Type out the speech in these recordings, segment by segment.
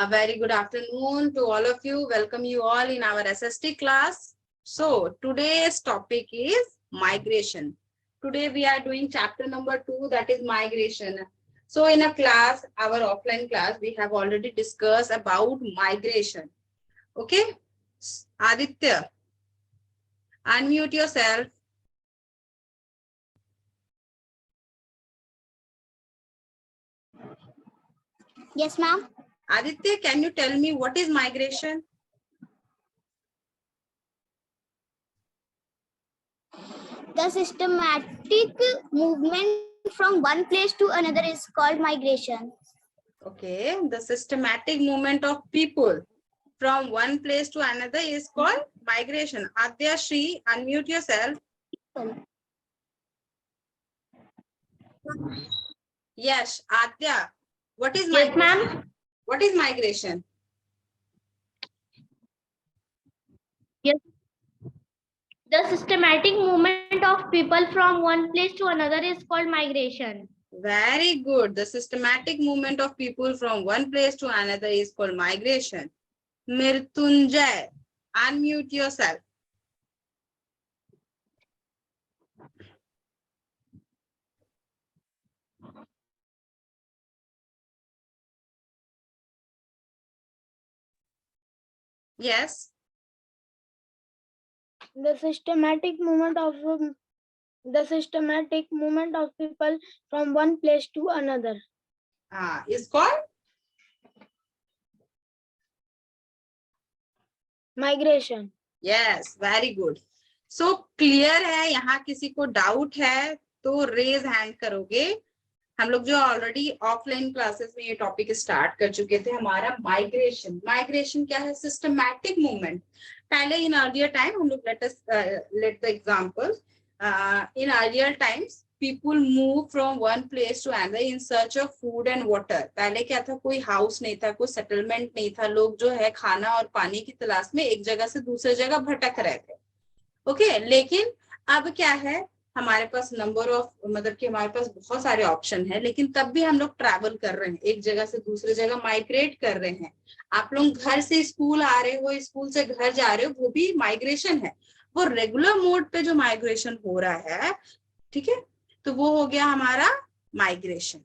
A very good afternoon to all of you. Welcome you all in our SST class. So today's topic is migration. Today we are doing chapter number 2, that is migration. So in a class, our offline class, we have already discussed about migration. Okay, Aditya, unmute yourself. Yes, ma'am. Aditya, can you tell me what is migration? The systematic movement from one place to another is called migration. Okay, the systematic movement of people from one place to another is called migration. Adya Shri, unmute yourself. Yes, Adya, what is Yes, migration? ma'am. What is migration? Yes. The systematic movement of people from one place to another is called migration. Very good. The systematic movement of people from one place to another is called migration. Mrityunjay, unmute yourself. Yes. The systematic movement of people from one place to another. Is called Migration. Yes, very good. So clear है, यहाँ किसी को doubt है तो raise hand करोगे. हम लोग जो ऑलरेडी ऑफलाइन क्लासेस में ये टॉपिक स्टार्ट कर चुके थे, हमारा माइग्रेशन. माइग्रेशन क्या है? Systematic movement. पहले इन अर्लियर टाइम हम लोग let the example. In earlier times people move from one place to another in search of food and water. पहले क्या था? कोई हाउस नहीं था, कोई सेटलमेंट नहीं था. लोग जो है खाना और पानी की तलाश में एक जगह से दूसरे जगह भटक रहे थे. ओके, लेकिन अब क्या है? हमारे पास नंबर ऑफ, मतलब कि हमारे पास बहुत सारे ऑप्शन है, लेकिन तब भी हम लोग ट्रैवल कर रहे हैं, एक जगह से दूसरे जगह माइग्रेट कर रहे हैं. आप लोग घर से स्कूल आ रहे हो, स्कूल से घर जा रहे हो, वो भी माइग्रेशन है. वो रेगुलर मोड पे जो माइग्रेशन हो रहा है, ठीक है, तो वो हो गया हमारा माइग्रेशन.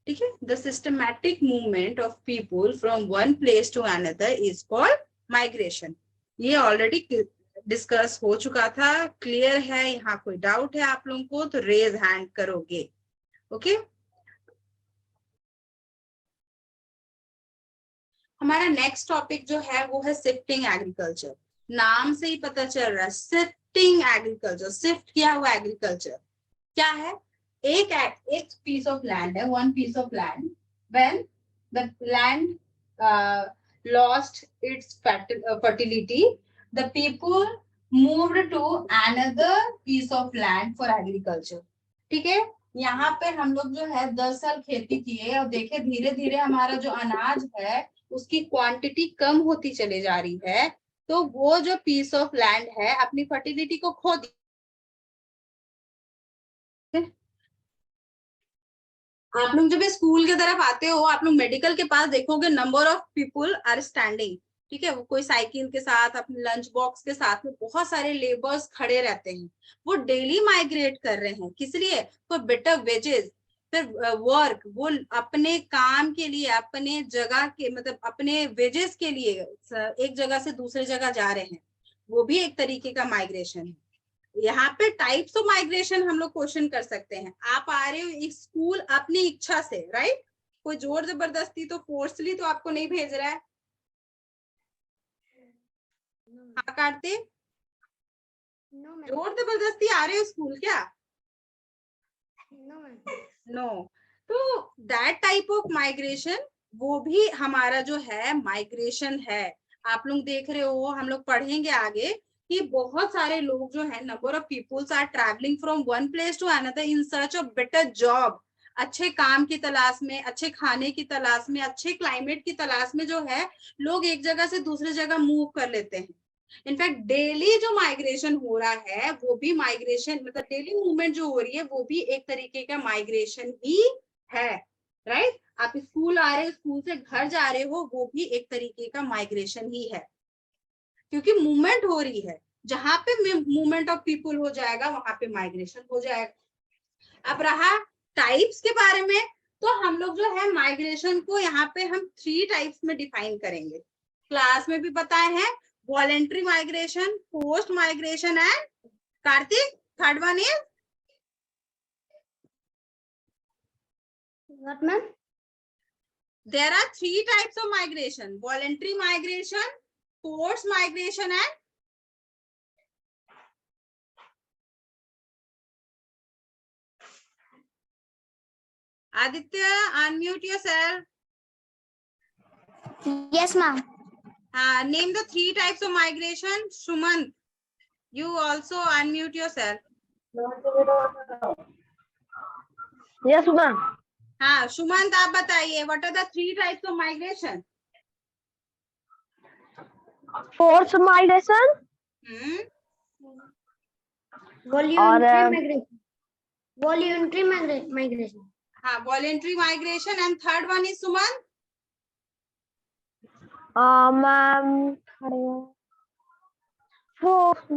ठीक है. The systematic movement of people from one place to another is called migration. ये ऑलरेडी डिस्कस हो चुका था. क्लियर है? यहाँ कोई डाउट है आप लोगों को तो रेज हैंड करोगे. ओके. हमारा नेक्स्ट टॉपिक जो है वो है शिफ्टिंग एग्रीकल्चर. नाम से ही पता चल रहा है, शिफ्टिंग एग्रीकल्चर. शिफ्ट किया हुआ एग्रीकल्चर क्या है? एक पीस ऑफ लैंड है, one piece of land. When the land lost its fertility, the people moved to another piece of land for agriculture. ठीक है. यहाँ पे हम लोग जो है 10 साल खेती किए और देखे धीरे धीरे हमारा जो अनाज है उसकी क्वांटिटी कम होती चली जा रही है, तो वो जो पीस ऑफ लैंड है अपनी फर्टिलिटी को खो दी. आप लोग जब स्कूल की तरफ आते हो, आप लोग मेडिकल के पास देखोगे number of people are standing. ठीक है. वो कोई साइकिल के साथ, अपने लंच बॉक्स के साथ में बहुत सारे लेबर्स खड़े रहते हैं. वो डेली माइग्रेट कर रहे हैं. किस लिए? फॉर बेटर वेजेस, फिर वर्क. वो अपने काम के लिए, अपने जगह के, मतलब अपने वेजेस के लिए एक जगह से दूसरे जगह जा रहे हैं. वो भी एक तरीके का माइग्रेशन है. यहाँ पे टाइप्स ऑफ माइग्रेशन हम लोग क्वेश्चन कर सकते हैं. आप आ रहे हो स्कूल अपनी इच्छा से, राइट? कोई जोर जबरदस्ती तो फोर्सली तो आपको नहीं भेज रहा है. हाँ काटते, जोर जबरदस्ती आ रहे हो स्कूल क्या? नो. तो दैट टाइप ऑफ माइग्रेशन, वो भी हमारा जो है माइग्रेशन है. आप लोग देख रहे हो, हम लोग पढ़ेंगे आगे कि बहुत सारे लोग जो है, number of peoples are travelling from one place to another in search of better job. अच्छे काम की तलाश में, अच्छे खाने की तलाश में, अच्छे क्लाइमेट की तलाश में जो है लोग एक जगह से दूसरी जगह मूव कर लेते हैं. इनफैक्ट डेली जो माइग्रेशन हो रहा है वो भी माइग्रेशन, मतलब डेली मूवमेंट जो हो रही है वो भी एक तरीके का माइग्रेशन ही है. राइट? आप स्कूल आ रहे हो, स्कूल से घर जा रहे हो, वो भी एक तरीके का माइग्रेशन ही है, क्योंकि मूवमेंट हो रही है। जहां पे मूवमेंट ऑफ पीपुल हो जाएगा वहां पे माइग्रेशन हो जाएगा। अब रहा टाइप्स के बारे में, तो हम लोग जो है माइग्रेशन को यहाँ पे हम 3 टाइप्स में डिफाइन करेंगे। क्लास में भी बताए हैं, voluntary migration, forced migration and Kartik third one is What, ma'am? there are 3 types of migration: voluntary migration, forced migration and Aditya, unmute yourself. Yes, ma'am. Name the 3 types of migration. Shumant, you also unmute yourself. Yes, ma'am. हाँ सुमंत आप बताइए, what are the 3 types of migration? Forced migration Voluntary migration. Voluntary migration. हाँ voluntary migration and third one is Sumant. ma'am, forced.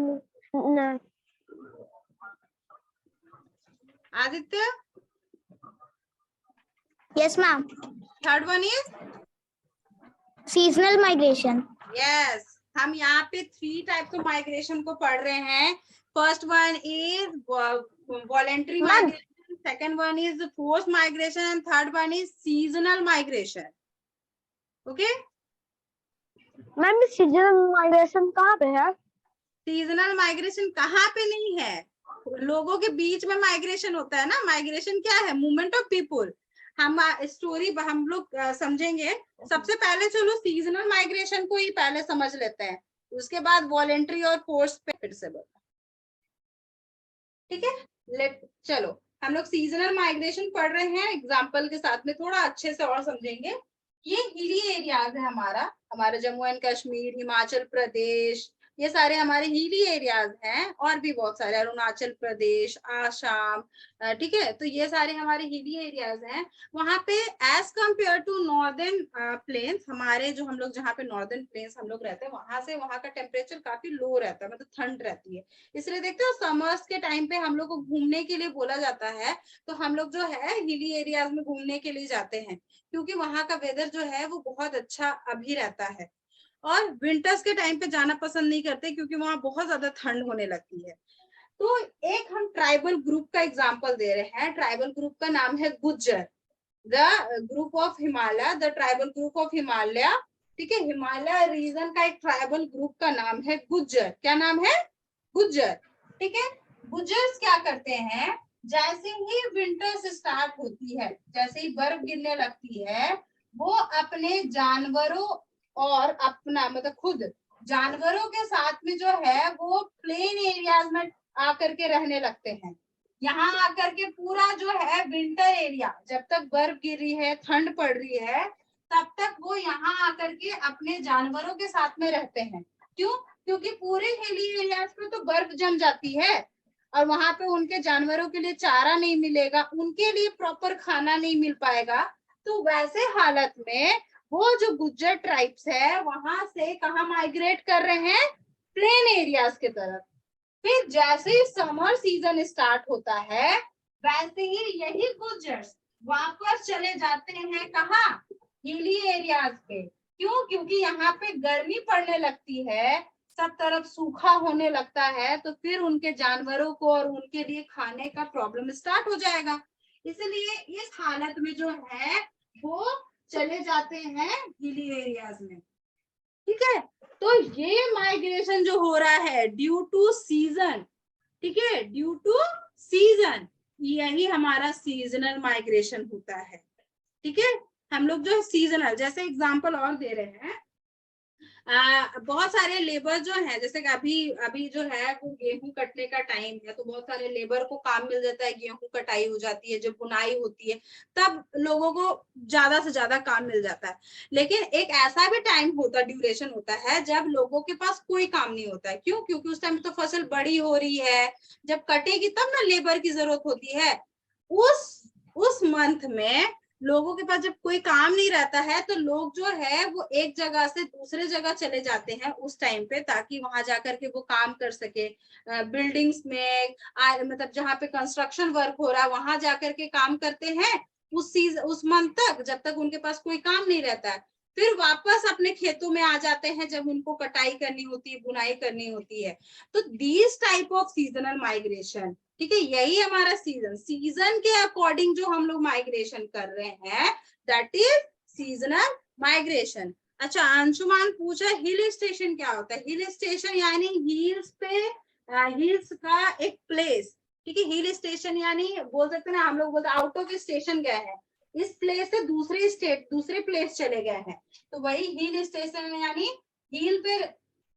Aditya, Yes, ma'am. third one is Seasonal migration. yes. हम यहाँ पे 3 types of migration को पढ़ रहे हैं. First one is voluntary migration, second one is forced migration and third one is seasonal migration. Okay? Ma'am seasonal migration कहाँ पे है? सीजनल माइग्रेशन कहाँ पे नहीं है, लोगों के बीच में माइग्रेशन होता है ना. माइग्रेशन क्या है? Movement of people. हम स्टोरी हम लोग समझेंगे. सबसे पहले चलो सीजनल माइग्रेशन को ही पहले समझ लेते हैं, उसके बाद वॉलेंट्री और फोर्स पे फिर से बोलते. ठीक है, चलो हम लोग सीजनल माइग्रेशन पढ़ रहे हैं, एग्जाम्पल के साथ में थोड़ा अच्छे से और समझेंगे. ये हिली एरियाज है हमारा जम्मू एंड कश्मीर, हिमाचल प्रदेश, ये सारे हमारे हिली एरियाज हैं, और भी बहुत सारे, अरुणाचल प्रदेश, आसाम. ठीक है, तो ये सारे हमारे हिली एरियाज हैं. वहां पे as compare to northern plains, हमारे जो हम लोग जहाँ पे नॉर्दर्न प्लेन्स हम लोग रहते हैं, वहां से वहां का टेम्परेचर काफी लो रहता है, मतलब ठंड रहती है. इसलिए देखते हो समर्स के टाइम पे हम लोग को घूमने के लिए बोला जाता है, तो हम लोग जो है हिली एरियाज में घूमने के लिए जाते हैं, क्योंकि वहां का वेदर जो है वो बहुत अच्छा अभी रहता है. और विंटर्स के टाइम पे जाना पसंद नहीं करते, क्योंकि वहां बहुत ज्यादा ठंड होने लगती है. तो एक हम ट्राइबल ग्रुप का एग्जांपल दे रहे हैं. ट्राइबल ग्रुप का नाम है Gujjar. The group of Himalaya, the tribal group of Himalaya. ठीक है, हिमालय रीजन का एक ट्राइबल ग्रुप का नाम है गुज्जर. क्या नाम है? गुज्जर. ठीक है, गुज्जर्स क्या करते हैं, जैसे ही विंटर्स स्टार्ट होती है, जैसे ही बर्फ गिरने लगती है, वो अपने जानवरों और अपना मतलब खुद जानवरों के साथ में जो है वो प्लेन एरियाज में आकर के रहने लगते हैं. यहाँ आकर के पूरा जो है विंटर एरिया, जब तक बर्फ गिर रही है, ठंड पड़ रही है, तब तक वो यहाँ आकर के अपने जानवरों के साथ में रहते हैं. क्यों? क्योंकि पूरे हिली एरियाज में तो बर्फ जम जाती है, और वहां पे उनके जानवरों के लिए चारा नहीं मिलेगा, उनके लिए प्रॉपर खाना नहीं मिल पाएगा. तो वैसे हालत में वो जो गुज्जर ट्राइब्स है वहां से कहाँ माइग्रेट कर रहे हैं? प्लेन एरियाज की तरफ. फिर जैसे ही समर सीजन स्टार्ट होता है, वैसे ही यही गुज्जर्स वापस चले जाते हैं कहाँ? हिली एरियाज पे. क्यों? क्योंकि यहाँ पे गर्मी पड़ने लगती है, सब तरफ सूखा होने लगता है, तो फिर उनके जानवरों को और उनके लिए खाने का प्रॉब्लम स्टार्ट हो जाएगा. इसलिए इस हालत में जो है वो चले जाते हैं हिली एरियाज में. ठीक है, तो ये माइग्रेशन जो हो रहा है ड्यू टू सीजन. ठीक है, ड्यू टू सीजन, यही हमारा सीजनल माइग्रेशन होता है. ठीक है, हम लोग जो सीजनल, जैसे एग्जांपल और दे रहे हैं, बहुत सारे लेबर जो है, जैसे कि अभी जो है वो गेहूं कटने का टाइम है, तो बहुत सारे लेबर को काम मिल जाता है. गेहूं कटाई हो जाती है, जब बुनाई होती है, तब लोगों को ज्यादा से ज्यादा काम मिल जाता है. लेकिन एक ऐसा भी टाइम होता, ड्यूरेशन होता है, जब लोगों के पास कोई काम नहीं होता है. क्यों? क्योंकि उस टाइम तो फसल बड़ी हो रही है, जब कटेगी तब ना लेबर की जरूरत होती है. उस मंथ में लोगों के पास जब कोई काम नहीं रहता है तो लोग जो है वो एक जगह से दूसरे जगह चले जाते हैं उस टाइम पे, ताकि वहां जाकर के वो काम कर सके। बिल्डिंग्स में मतलब जहाँ पे कंस्ट्रक्शन वर्क हो रहा है वहां जाकर के काम करते हैं उस मंथ तक, जब तक उनके पास कोई काम नहीं रहता है। फिर वापस अपने खेतों में आ जाते हैं जब उनको कटाई करनी होती है, बुनाई करनी होती है। तो these type of seasonal migration, ठीक है, यही हमारा सीजन के अकॉर्डिंग जो हम लोग माइग्रेशन कर रहे हैं, दैट इज सीजनल माइग्रेशन। अच्छा, अंशुमान पूछा हिल स्टेशन क्या होता है। हिल स्टेशन यानी हिल्स पे, हिल्स का एक प्लेस, ठीक है। हिल स्टेशन यानी बोल सकते हैं ना, हम लोग बोलते आउट ऑफ स्टेशन गए हैं, इस प्लेस से दूसरी स्टेट दूसरे प्लेस चले गए हैं, तो वही हिल स्टेशन यानी हिल पे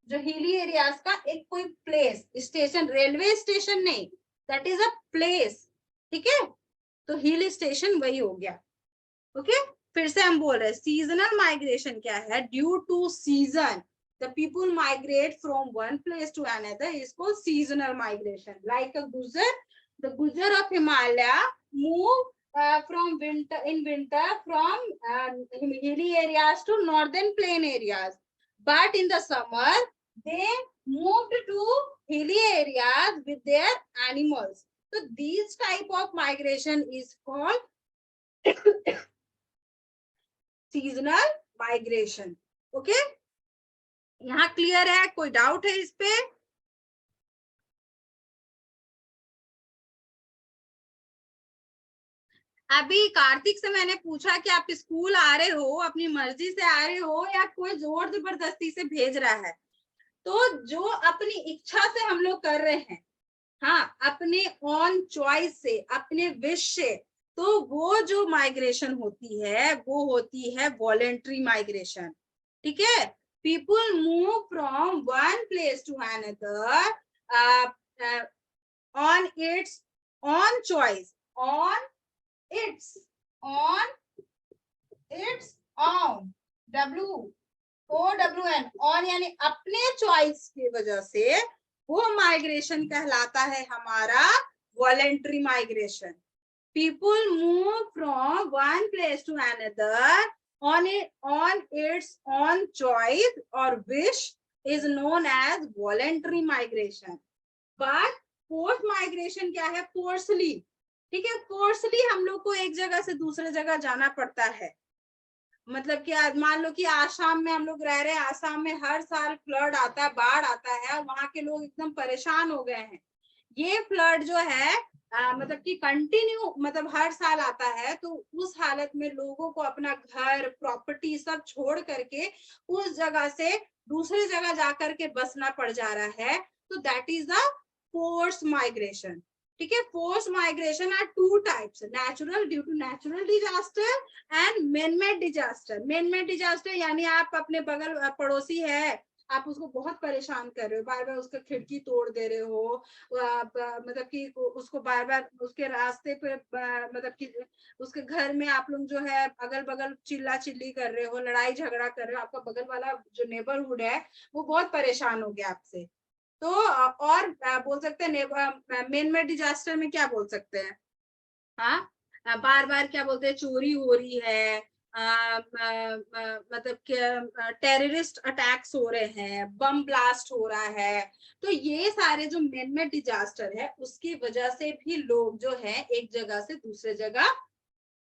जो हिली एरियाज का एक कोई प्लेस, स्टेशन, रेलवे स्टेशन नहीं, दैट इज अ प्लेस, ठीक है। तो हिल स्टेशन वही हो गया। ओके, फिर से हम बोल रहे हैं सीजनल माइग्रेशन क्या है, due to season the people migrate from one place to another is called seasonal migration. Like a gujar, the gujar of Himalaya move from winter from hilly areas to northern plain areas, but in the summer they moved to hilly areas with their animals. So these type of migration is called seasonal migration. Okay, यहाँ clear है, कोई doubt है इस पे? अभी कार्तिक से मैंने पूछा कि आप स्कूल आ रहे हो, अपनी मर्जी से आ रहे हो या कोई जोर जबरदस्ती से भेज रहा है? तो जो अपनी इच्छा से हम लोग कर रहे हैं, हाँ, अपने ऑन चॉइस से, अपने विश से, तो वो जो माइग्रेशन होती है वो होती है वॉलेंट्री माइग्रेशन, ठीक है। People move from one place to another on its own choice, on its own, WOWN, on यानी अपने चॉइस की वजह से, वो माइग्रेशन कहलाता है हमारा voluntary migration. People move from one place to another on its own choice or wish is known as voluntary migration. But forced migration क्या है? Forcefully, ठीक है, फोर्सली हम लोग को एक जगह से दूसरे जगह जाना पड़ता है। मतलब कि मान लो कि आसाम में हम लोग रह रहे हैं, आसाम में हर साल फ्लड आता है, बाढ़ आता है, वहां के लोग एकदम परेशान हो गए हैं। ये फ्लड जो है मतलब कि कंटिन्यू, मतलब हर साल आता है, तो उस हालत में लोगों को अपना घर, प्रॉपर्टी सब छोड़ करके उस जगह से दूसरी जगह जाकर के बसना पड़ जा रहा है। तो that is the force migration, ठीक है। Force migration are two types, natural, due to natural disaster, and man made disaster. Man made disaster यानी आप अपने बगल पड़ोसी है, आप उसको बहुत परेशान कर रहे हो, बार बार उसका खिड़की तोड़ दे रहे हो, मतलब कि उसको बार बार उसके रास्ते पे, मतलब कि उसके घर में आप लोग जो है अगल बगल चिल्ला चिल्ली कर रहे हो, लड़ाई झगड़ा कर रहे हो, आपका बगल वाला जो नेबरहुड है वो बहुत परेशान हो गया आपसे। तो और बोल सकते हैं मेन मेड डिजास्टर में क्या बोल सकते हैं, हाँ, बार बार क्या बोलते हैं, चोरी हो रही है, मतलब टेररिस्ट अटैक्स हो रहे हैं, बम ब्लास्ट हो रहा है। तो ये सारे जो मैन मेड डिजास्टर है उसकी वजह से भी लोग जो है एक जगह से दूसरे जगह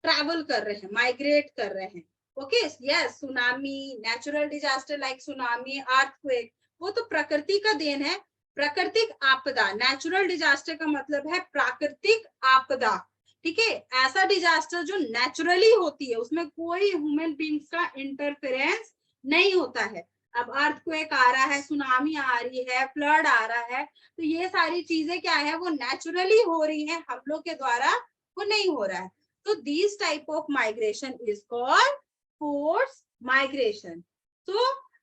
ट्रैवल कर रहे हैं, माइग्रेट कर रहे हैं। Okay, yes, tsunami, natural disaster like tsunami, earthquake, वो तो प्रकृति का देन है, प्राकृतिक आपदा। नेचुरल डिजास्टर का मतलब है प्राकृतिक आपदा, ठीक है, ऐसा डिजास्टर जो नेचुरली होती है, उसमें कोई ह्यूमन बींग्स का इंटरफेरेंस नहीं होता है। अब अर्थक्वेक आ रहा है, सुनामी आ रही है, फ्लड आ रहा है, तो ये सारी चीजें क्या है, वो नेचुरली हो रही है, हम लोग के द्वारा वो नहीं हो रहा है। So these type of migration is called forced migration. So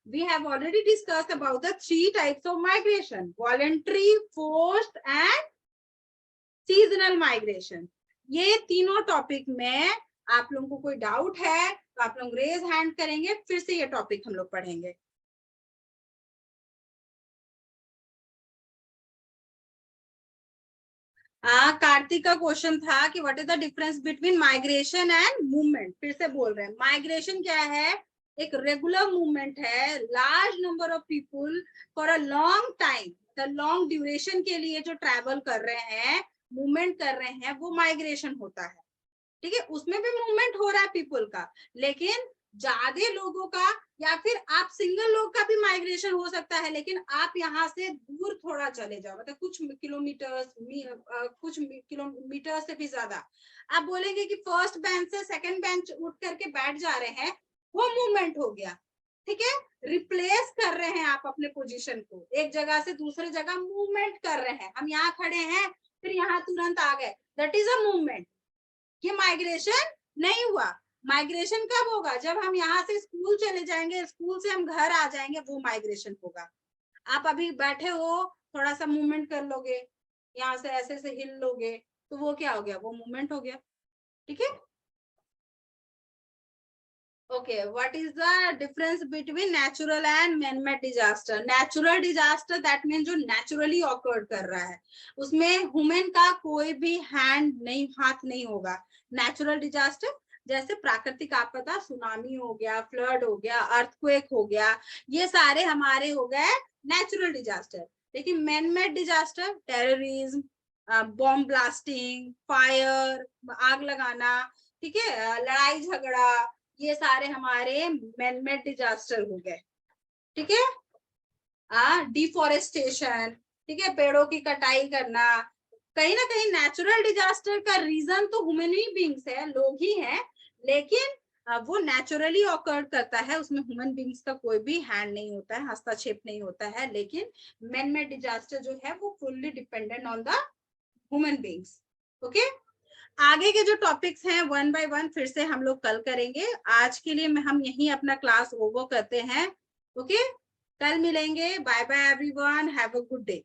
we have already discussed about the three types of migration: voluntary, forced and seasonal migration. ये तीनों टॉपिक में आप लोगों को कोई डाउट है तो आप लोग रेज हैंड करेंगे, फिर से ये टॉपिक हम लोग पढ़ेंगे। कार्तिक का क्वेश्चन था कि what is the difference between migration and movement. फिर से बोल रहे हैं, माइग्रेशन क्या है? एक रेगुलर मूवमेंट है, large number of people for a long time, the long duration के लिए जो ट्रैवल कर रहे हैं, मूवमेंट कर रहे हैं, वो माइग्रेशन होता है। ठीक है, उसमें भी मूवमेंट हो रहा है पीपल का, लेकिन ज्यादा लोगों का या फिर आप सिंगल लोग का भी माइग्रेशन हो सकता है, लेकिन आप यहाँ से दूर थोड़ा चले जाओ, मतलब कुछ किलोमीटर से भी ज्यादा, आप बोलेंगे कि फर्स्ट बेंच से सेकंड बेंच उठ करके बैठ जा रहे हैं, वो मूवमेंट हो गया। ठीक है, रिप्लेस कर रहे हैं आप अपने पोजीशन को, एक जगह से दूसरे जगह मूवमेंट कर रहे हैं। हम यहाँ खड़े हैं, फिर यहाँ तुरंत आ गए, दैट इज अ मूवमेंट। ये माइग्रेशन नहीं हुआ। माइग्रेशन कब होगा? जब हम यहाँ से स्कूल चले जाएंगे, स्कूल से हम घर आ जाएंगे, वो माइग्रेशन होगा। आप अभी बैठे हो, थोड़ा सा मूवमेंट कर लोगे, यहाँ से ऐसे से हिल लोगे, तो वो क्या हो गया? वो मूवमेंट हो गया। ठीक है, okay, what is the difference between natural and man-made disaster? Natural disaster that means जो naturally occurred कर रहा है, उसमें human का कोई भी hand नहीं, हाथ नहीं होगा। Natural disaster जैसे प्राकृतिक आपदा, सुनामी हो गया, फ्लड हो गया, अर्थक्वेक हो गया, ये सारे हमारे हो गए नेचुरल डिजास्टर। लेकिन man made disaster, terrorism, bomb blasting, fire, आग लगाना, ठीक है, लड़ाई झगड़ा, ये सारे हमारे मैन मेड डिजास्टर हो गए। ठीक है, डिफोरेस्टेशन, ठीक है, पेड़ों की कटाई करना, कहीं ना कहीं नेचुरल डिजास्टर का रीजन तो ह्यूमन बींग्स है, लोग ही हैं, लेकिन वो नेचुरली ऑकर्ड करता है, उसमें ह्यूमन बींग्स का कोई भी हैंड नहीं होता है, हस्तक्षेप नहीं होता है। लेकिन मैन मेड डिजास्टर जो है वो fully dependent on the human beings. Okay, आगे के जो टॉपिक्स हैं वन बाय वन फिर से हम लोग कल करेंगे। आज के लिए हम यही अपना क्लास ओवर करते हैं। ओके, कल मिलेंगे। Bye bye everyone, have a good day.